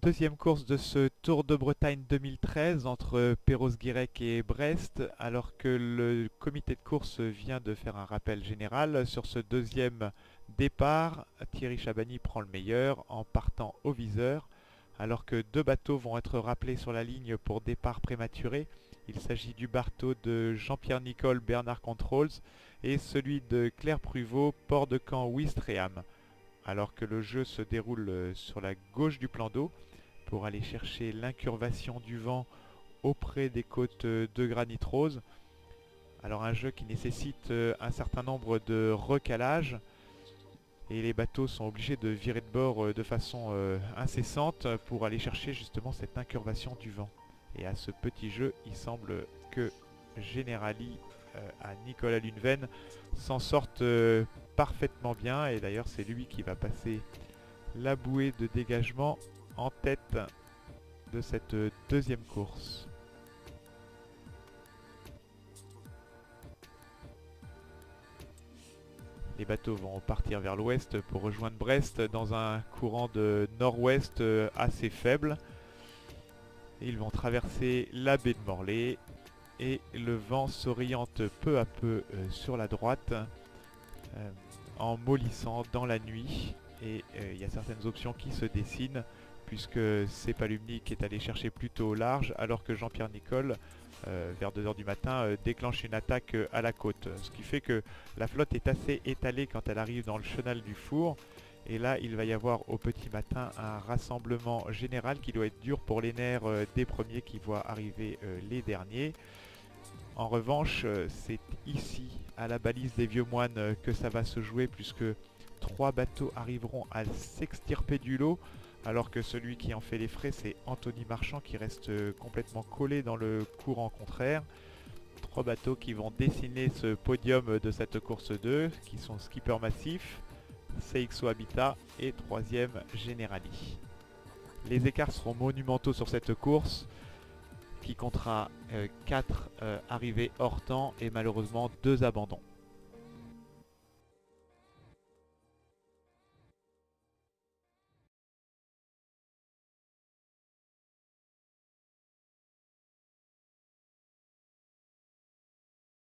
Deuxième course de ce Tour de Bretagne 2013 entre Perros-Guirec et Brest, alors que le comité de course vient de faire un rappel général. Sur ce deuxième départ, Thierry Chabagny prend le meilleur en partant au viseur, alors que deux bateaux vont être rappelés sur la ligne pour départ prématuré. Il s'agit du bateau de Jean-Pierre Nicole Bernard Controls et celui de Claire Pruvot Port-de-Camp Ouistreham, alors que le jeu se déroule sur la gauche du plan d'eau pour aller chercher l'incurvation du vent auprès des côtes de Granit Rose. Alors un jeu qui nécessite un certain nombre de recalages et les bateaux sont obligés de virer de bord de façon incessante pour aller chercher justement cette incurvation du vent. Et à ce petit jeu, il semble que Generali à Nicolas Luneven s'en sorte parfaitement bien, et d'ailleurs c'est lui qui va passer la bouée de dégagement en tête de cette deuxième course. Les bateaux vont partir vers l'ouest pour rejoindre Brest dans un courant de nord-ouest assez faible. Et ils vont traverser la baie de Morlaix et le vent s'oriente peu à peu sur la droite en mollissant dans la nuit. Et il y a certaines options qui se dessinent, puisque c'est Palumni qui est allé chercher plutôt au large, alors que Jean-Pierre Nicole, vers 2 heures du matin, déclenche une attaque à la côte. Ce qui fait que la flotte est assez étalée quand elle arrive dans le chenal du Four. Et là, il va y avoir au petit matin un rassemblement général qui doit être dur pour les nerfs des premiers qui voient arriver les derniers. En revanche, c'est ici, à la balise des Vieux Moines, que ça va se jouer, puisque 3 bateaux arriveront à s'extirper du lot, alors que celui qui en fait les frais, c'est Anthony Marchand qui reste complètement collé dans le courant contraire. 3 bateaux qui vont dessiner ce podium de cette course 2, qui sont Skipper Massif, CXO Habitat et 3e Generali. Les écarts seront monumentaux sur cette course, qui comptera 4 arrivées hors temps et malheureusement 2 abandons.